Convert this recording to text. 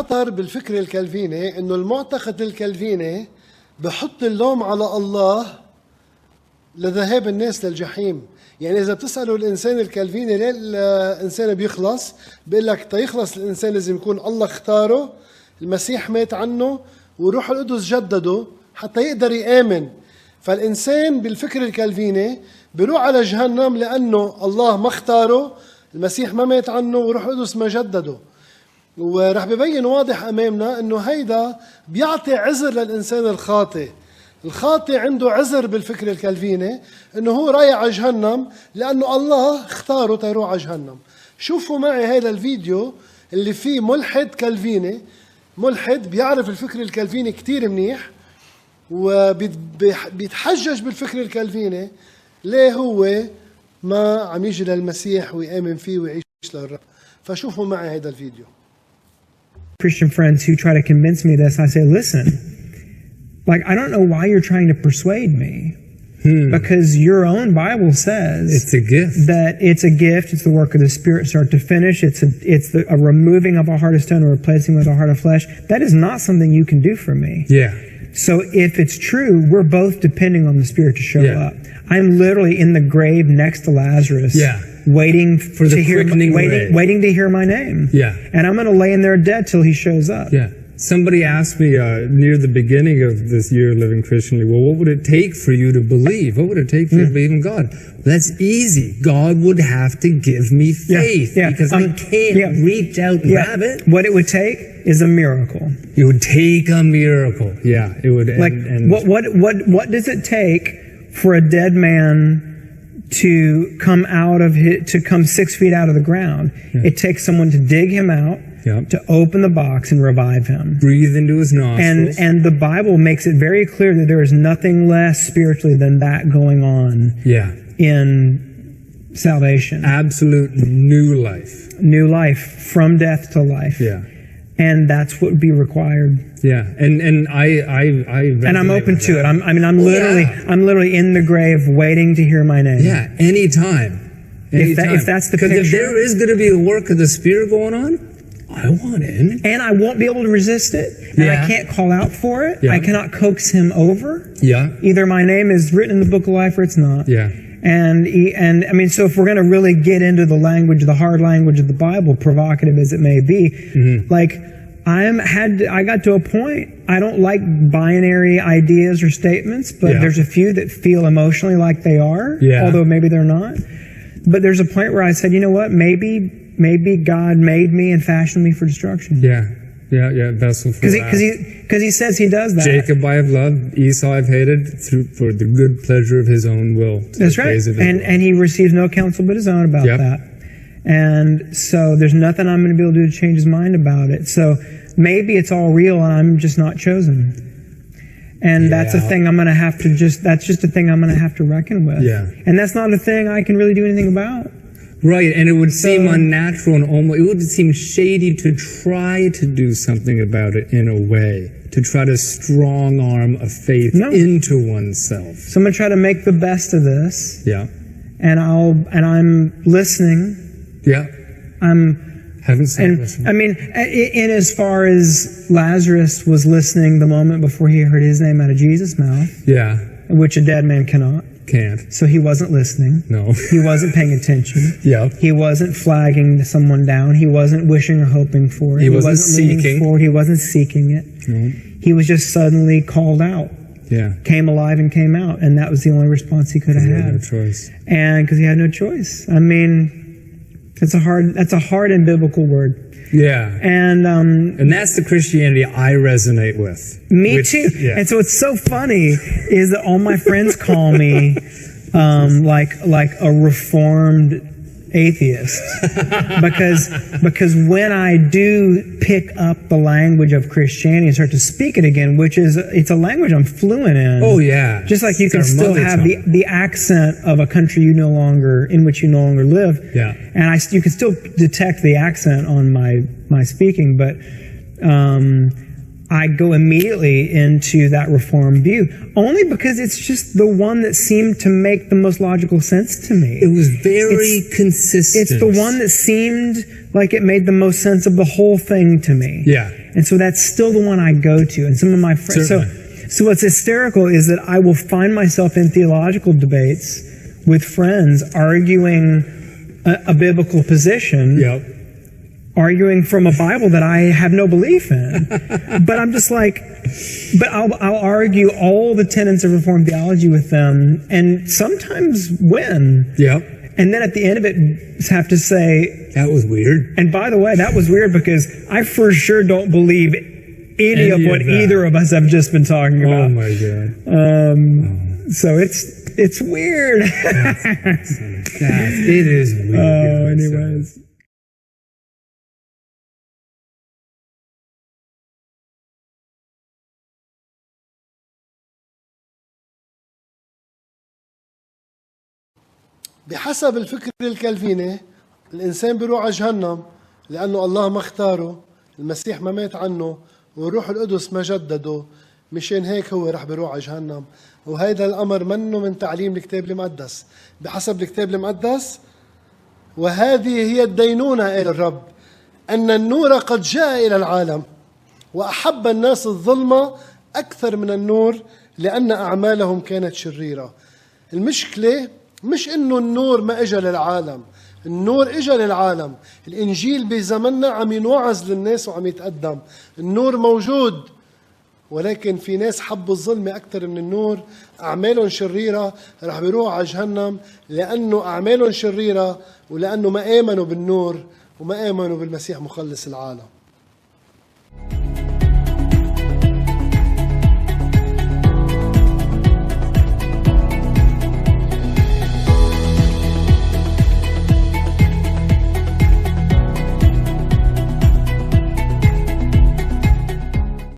الخطر بالفكر الكالفيني انه المعتقد الكالفيني بحط اللوم على الله لذهاب الناس للجحيم. يعني اذا بتسالوا الانسان الكالفيني ليه الانسان بيخلص، بيقول لك تيخلص الانسان لازم يكون الله اختاره، المسيح مات عنه، وروح القدس جدده حتى يقدر يآمن. فالإنسان بالفكر الكالفيني بيروح على جهنم لأنه الله ما اختاره، المسيح ما مات عنه، وروح القدس ما جدده. ورح ببين واضح أمامنا أنه هيدا بيعطي عذر للإنسان الخاطئ. الخاطئ عنده عذر بالفكر الكالفيني أنه هو رايح على جهنم لأنه الله اختاره تيروح على جهنم. شوفوا معي هذا الفيديو اللي فيه ملحد كالفيني، ملحد بيعرف الفكر الكالفيني كتير منيح، وبيتحجج بالفكر الكالفيني ليه هو ما عم يجي للمسيح ويآمن فيه ويعيش للرب. فشوفوا معي هذا الفيديو. Christian friends who try to convince me of this, I say, listen, like, I don't know why you're trying to persuade me. Because your own Bible says it's a gift. That it's a gift, it's the work of the Spirit start to finish, it's a removing of a heart of stone and replacing with a heart of flesh. That is not something you can do for me. Yeah. So if it's true, we're both depending on the Spirit to show up. I'm literally in the grave next to Lazarus, waiting for the waiting to hear my name. Yeah. And I'm going to lay in there dead till he shows up. Yeah. Somebody asked me near the beginning of this year living Christianly, well, what would it take for you to believe? What would it take for you to believe in God? That's easy. God would have to give me faith because I can't reach out and grab it. What it would take is a miracle. It would take a miracle. Yeah, it would. Like what does it take for a dead man to come come 6 feet out of the ground? It takes someone to dig him out. To open the box and revive him. Breathe into his nostrils. And the Bible makes it very clear that there is nothing less spiritually than that going on in salvation. Absolute new life. New life from death to life. Yeah. And that's what would be required. Yeah. And I'm open to it. I'm literally in the grave waiting to hear my name. Yeah, anytime. If that's the picture. Because if there is going to be a work of the Spirit going on, I want in. And I won't be able to resist it. And I can't call out for it. I cannot coax him over. Either my name is written in the book of life or it's not. And I mean, so if we're going to really get into the language, the hard language of the Bible, provocative as it may be, like I got to a point, I don't like binary ideas or statements, but there's a few that feel emotionally like they are, although maybe they're not. But there's a point where I said, you know what, maybe God made me and fashioned me for destruction. Vessel for because he says he does that. Jacob I have loved, Esau I've hated, for the good pleasure of his own will. That's right. And he receives no counsel but his own about that. And so there's nothing I'm going to be able to do to change his mind about it. So maybe it's all real and I'm just not chosen. And that's a thing I'm going to have to that's just a thing I'm going to have to reckon with. And that's not a thing I can really do anything about. Right, and it would seem unnatural and almost, it would seem shady to try to do something about it in a way, to try to strong arm a faith into oneself. So I'm going to try to make the best of this. And I'm listening. I mean, in as far as Lazarus was listening the moment before he heard his name out of Jesus' mouth. Which a dead man cannot. So he wasn't listening. No. He wasn't paying attention. He wasn't flagging someone down. He wasn't wishing or hoping for it. He wasn't seeking. He wasn't seeking it. No. He was just suddenly called out. Came alive and came out. And that was the only response he could have had. He had no choice. And because he had no choice. I mean, that's a hard and biblical word. And that's the Christianity I resonate with. Me too. And so what's so funny is that all my friends call me like a reformed atheist because when I do pick up the language of Christianity and start to speak it again, which is it's a language I'm fluent in. Just like you can still have the accent of a country in which you no longer live. And you can still detect the accent on my speaking, but I go immediately into that Reformed view, only because it's just the one that seemed to make the most logical sense to me. It was very consistent. It's the one that seemed like it made the most sense of the whole thing to me. And so that's still the one I go to. And some of my friends, so what's hysterical is that I will find myself in theological debates with friends arguing a biblical position. Yep. Arguing from a Bible that I have no belief in. But I'm just like, but I'll argue all the tenets of Reformed theology with them and sometimes win. Yep. And then at the end of it have to say, that was weird. And by the way, that was weird because I for sure don't believe any of what either of us have just been talking about. Oh my God. So it's weird. It is weird. Oh, anyways. بحسب الفكر الكالفيني الإنسان بيروح على جهنم لأنه الله ما اختاره، المسيح ما مات عنه، والروح القدس ما جدده، مشان هيك هو رح بيروح على جهنم. وهذا الأمر منه من تعليم الكتاب المقدس. بحسب الكتاب المقدس وهذه هي الدينونة إلى الرب أن النور قد جاء إلى العالم وأحب الناس الظلمة أكثر من النور لأن أعمالهم كانت شريرة. المشكلة مش إنه النور ما إجا للعالم، النور إجا للعالم. الإنجيل بزمننا عم ينوعظ للناس وعم يتقدم، النور موجود، ولكن في ناس حبوا الظلمة أكثر من النور، أعمالهم شريرة، رح بيروحوا على جهنم لأنه أعمالهم شريرة ولأنه ما آمنوا بالنور وما آمنوا بالمسيح مخلص العالم.